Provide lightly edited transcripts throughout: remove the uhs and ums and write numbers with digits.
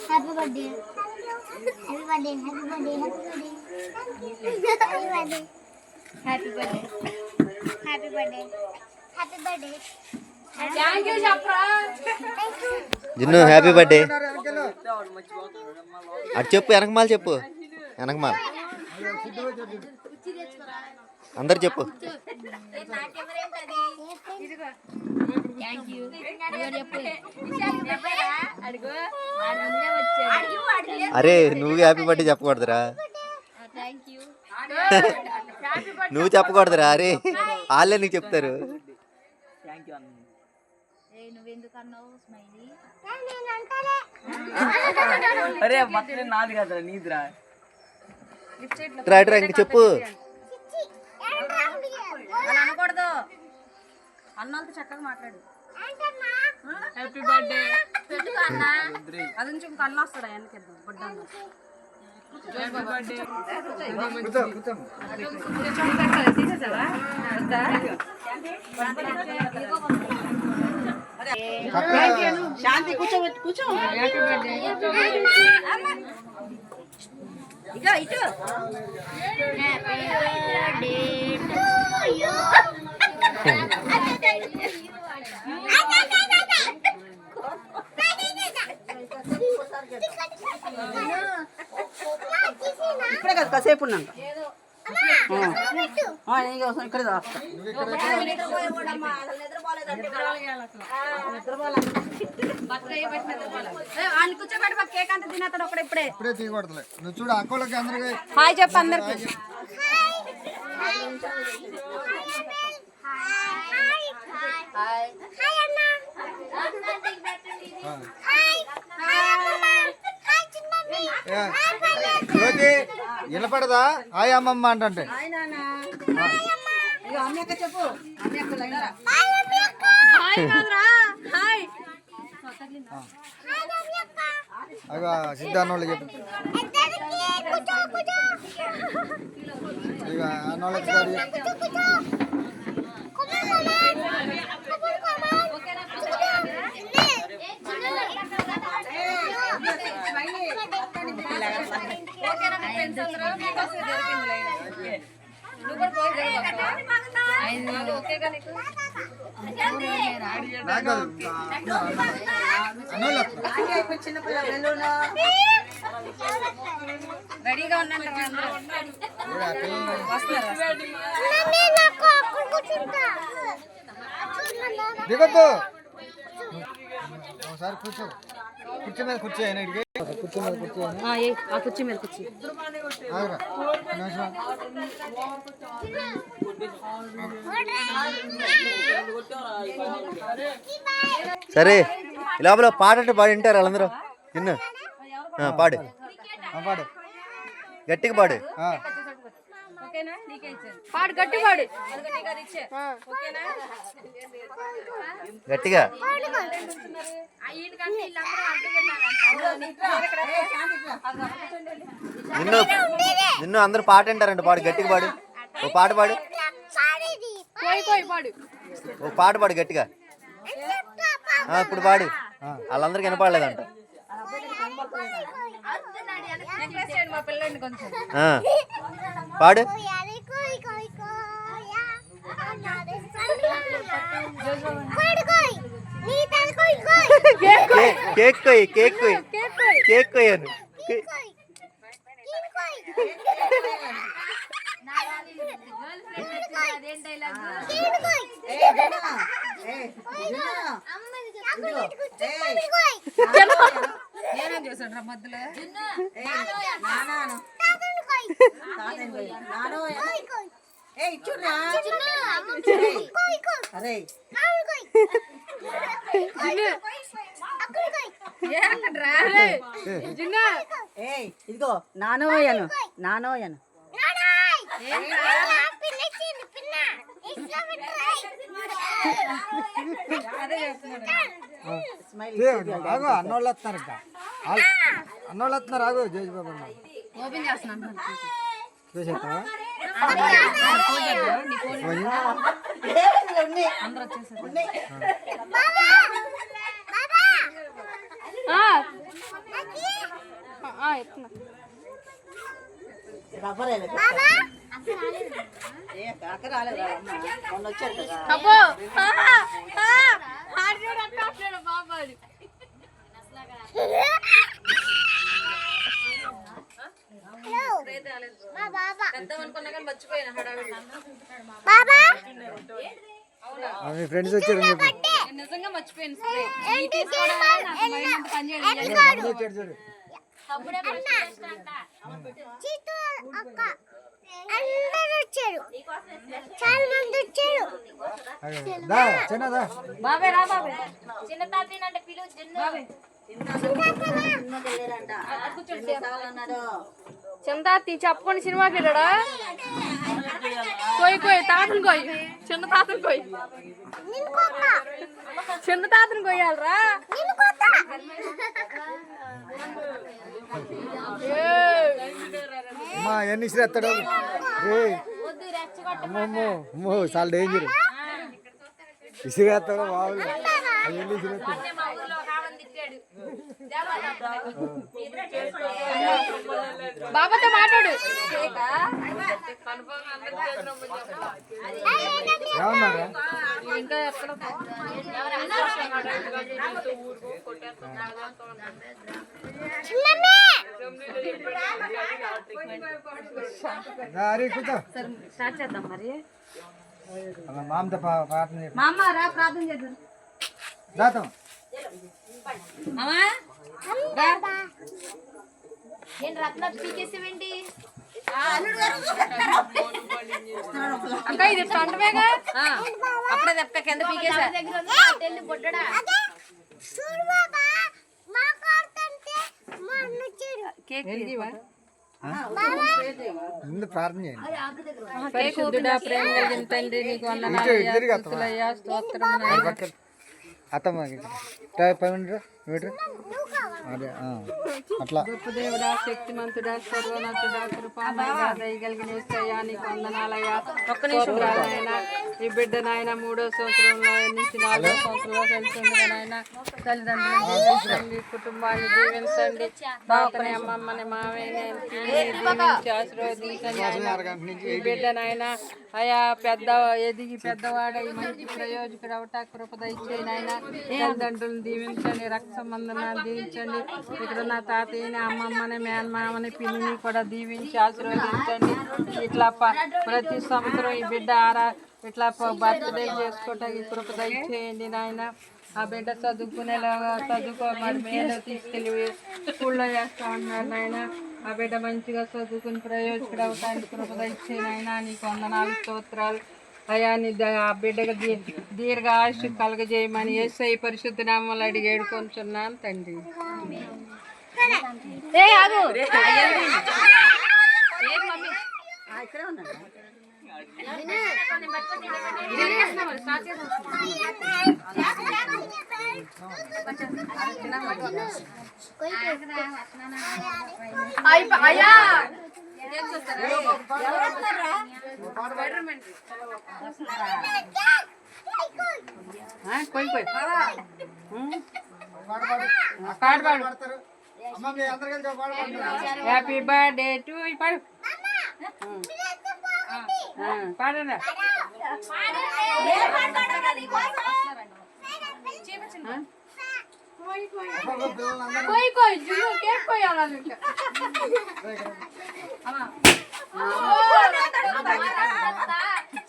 happy birthday happy birthday happy birthday happy birthday happy birthday thank you చెప్పరా gin happy birthday అటు చెప్పు వెనకమాల చెప్పు వెనకమాల అందరు చెప్పు అరే నువ్వు హ్యాపీ బర్త్డే చెప్పకూడదురా నువ్వు చెప్పకూడదురా అరే వాళ్ళే నీకు చెప్తారు అరే మొత్తం నాది కదా నీదిరా ట్రై ఇంక చెప్పు అలా అనకూడదు అన్నలతో చక్కగా మాట్లాడు హ్యాపీ బర్త్డే అది నుంచి ఇంకో అన్న వస్తాడు ఆయనకి బర్త్డే అన్న శాంతి కూర్చోబెట్టు కూర్చో ఇగో ఇటు ఇప్పుడే కదా కాసేపు ఉన్నాక ఇక్కడ కూర్చోబెట్టి కేక్ అంతా తినేస్తాడు ఒకటి ఇప్పుడే నువ్వు చూడు అక్కలకి అందరికి హాయ్ చెప్పు అందరికి వినపడదా హాయ్ అమ్మమ్మ అంటే చెప్పు అగా సిద్ధాన్నోళ్ళు చెప్పు ఇక అన్నోళ్ళకి రెడీగా ఉన్నాను దిగొద్దు ఒకసారి కూర్చో కుర్చీ మీద కూర్చో ఆయనకి కుర్చీ మీద కూర్చో ఆ కుర్చీ మీద కూర్చో సరే లోపల పాట అంటే పాడి వింటారు వాళ్ళందరూ నిన్ను పాడు పాడు గట్టిగా పాడు పాడు గట్టి పాడు గట్టిగా నిన్ను నిన్ను అందరూ పాట వింటారంట పాడు గట్టిగా పాడు ఓ పాట పాడు ఓ పాట పాడు గట్టిగా ఇప్పుడు పాడు వాళ్ళందరికీ వినపడలేదంట పాడు కేక్ కొయ్యి కేక్ కొయ్యి కేక్ కొయ్యాను నేనేం చేశాడు రా మధ్యలో ఇదిగో నానోయను నానోయను అన్నోళ్ళు వస్తున్నారు ఇంకా అన్నోళ్ళు వస్తున్నారు ఆగు జేజీ బాబు ఓపెన్ చేస్తున్నాను చూసేస్తావా అందరూ వచ్చేసారు ఎత్తున్నా అబ్బో బాబాది పెద్దమనుకున్నా కానీ మర్చిపోయినా హడావిడి మీ ఫ్రెండ్స్ వచ్చారు నేను నిజంగా మర్చిపోయాను తీసుకోవడం వల్ల నాకు మైండ్ అంతా పని చేయడం వచ్చారు చూడు దా చిన్నదా బాబే రా బాబే చిన్న తాతేనంటే పిలువు బాబే చందాతి చెప్పుకొని సినిమాకి వెళ్ళాడా కోయి తాతను కోయి చిన్న తాతను కోయి చిన్న తాతను కొయ్యాలరా అమ్మా ఎన్ని ఇసిరేస్తాడు అమ్మో చాలా డేంజర్ ఇసిరేస్తాడు బాగుంది అవన్నీ ఇసిరేస్తాడు బాబాతో మాట్లాడు ఏమన్నారా ఇంకా ఎక్కడ అరే కూర్చో స్టార్ట్ చేద్దాం మరి అలా మామతో ప్రార్థన చెప్పు మా అమ్మ రా ప్రార్థన చేద్దాం దాతం అమ్మా నేను రత్న పీకేసేవేంటి అక్క ఇది పంటమేగా అప్పుడే చెప్తా కింద పీకేసా తెల్లి బొడ్డడా ముందు ప్రార్థన చేయండి పరిశుద్ధుడా ప్రేమ కలిగిన తండ్రి నీకు వందనాలయ్యా స్తోత్రమునైనా అత్తమ్మ పైన అదే అట్లా గొప్ప దేవుడా శక్తిమంతుడా సర్వనతుడా కృపామయుడా దయగలిగిన యేసయ్యా నీకు వందనాలయ్యా ఒక్క నిమిషం నాయన ఈ బిడ్డ నాయన 3వ సంవత్సరంలో నుంచి 4వ సంవత్సరంలో కలిసింది నాయన తల్లిదండ్రులను దీవించండి కుటుంబాన్ని దీవించండి తాతని అమ్మమ్మని మావయ్యని దీవించి ఆశీర్వదించండి ఈ బిడ్డ నాయన అయా పెద్ద ఎదిగి పెద్దవాడై మంచి ప్రయోజకుడు అవటా కృపద ఇచ్చే నాయన తల్లిదండ్రులను దీవించండి రక్త సంబంధాన్ని దీవించండి ఇక్కడ నా తాతయ్యని అమ్మమ్మని మేనమామని పిన్నిని కూడా దీవించి ఆశీర్వదించండి ఇట్లా ప్రతి సంవత్సరం ఈ బిడ్డ ఇట్లా బర్త్డే చేసుకోవటానికి కృపద ఇచ్చేయండి నాయన ఆ బిడ్డ చదువుకునేలాగా మరి మీద తీసుకెళ్ళి స్కూల్లో వేస్తా ఉన్నారు నాయన ఆ బిడ్డ మంచిగా చదువుకుని ప్రయోజకుడు అవటానికి కృపద ఇచ్చే నాయన నీకు వందనాలు స్తోత్రాలు అయా ఆ బిడ్డకు దీర్ఘ ఆయుష్ కలగజేయమని యేసయ్య పరిశుద్ధ నామములో అడిగి వేడుకొంచున్నాను తండ్రి అయ్యా హ్యాపీ బర్త్డే టు పాడు పాడండి కేక్ కోయాలి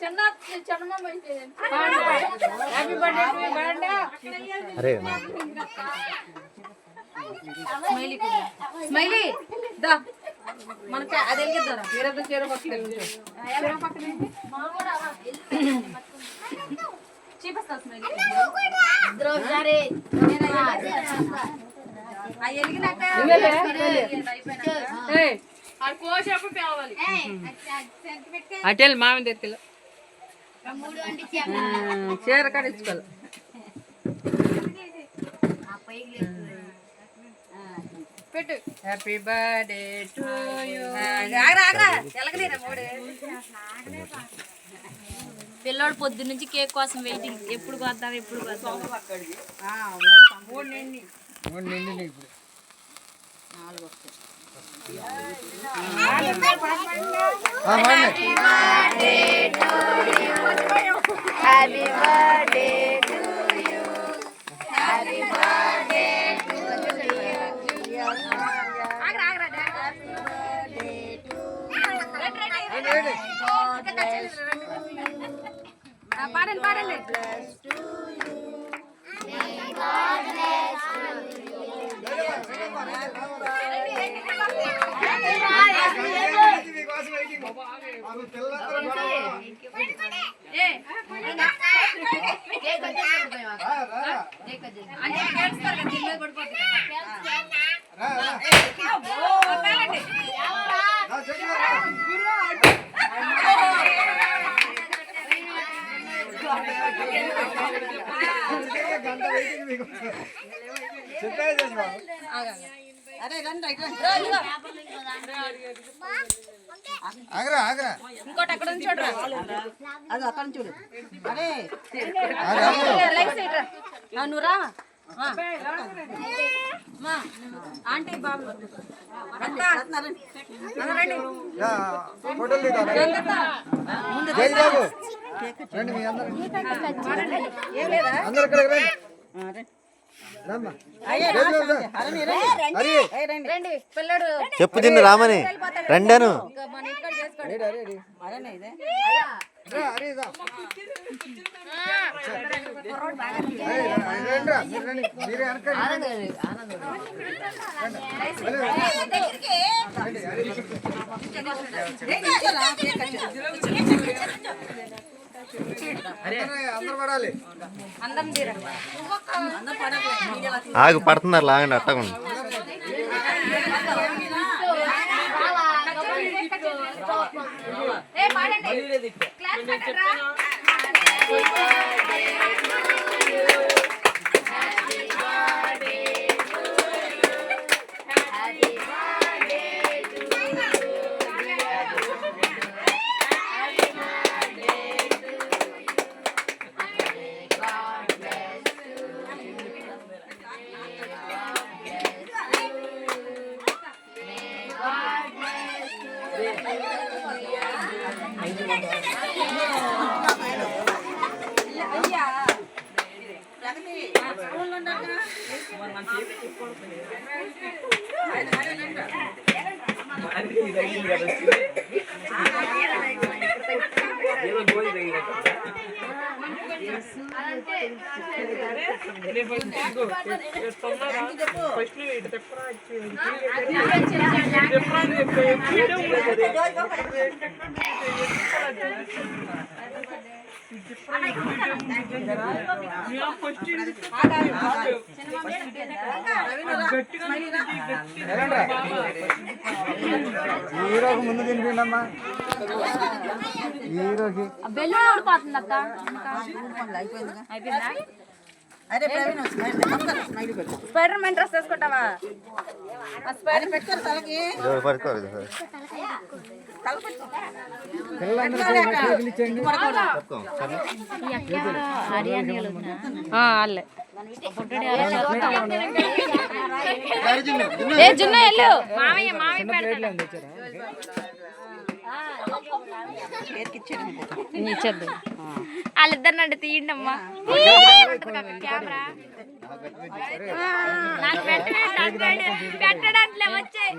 చిన్న హ్యాపీ బర్త్డే టు బర్త్డే అరే స్మైలీ దా మనకి అది వెళ్ళిద్దారా వేరే చీర పక్కన చూపిస్తా స్మైలీ అటెల్ మామి దగ్గర చీర కడించుకోవాలి పెట్టు హ్యాపీ బర్త్డే టు యూ పిల్లోడు పొద్దు నుంచి కేక్ కోసం వెయిటింగ్ ఎప్పుడు కొద్దాం ఎప్పుడు కొద్దాం 3 నిండి ఇప్పుడు 4 వస్తాయి happy birthday to you happy birthday to you పాడండి పాడండి ఇంకోటి అక్కడ నుంచి చూడరా అది అక్కడ నుంచి చూడు అరే నువ్వు రా ఆంటీ బాబు చెప్పు తిన్ను రామని రెండను ఆగు పడుతున్నారు లాగండి అట్టకుండా హీరోకి ముందు తినిపిండమ్మా హీరోకి బెల్లు ఊడిపోతుంది అక్క స్పైడర్ మ్యాన్ డ్రెస్ వేసుకుంటావా స్పైడర్ పెట్టుకోరు తలకి అల్లే ఏ జున్న వెళ్ళు మామయ్య ఇచ్చేద్దు వాళ్ళిద్దరు నన్ను తీయండి అమ్మా కెమెరా నాకు పెట్టడానికి వచ్చాయి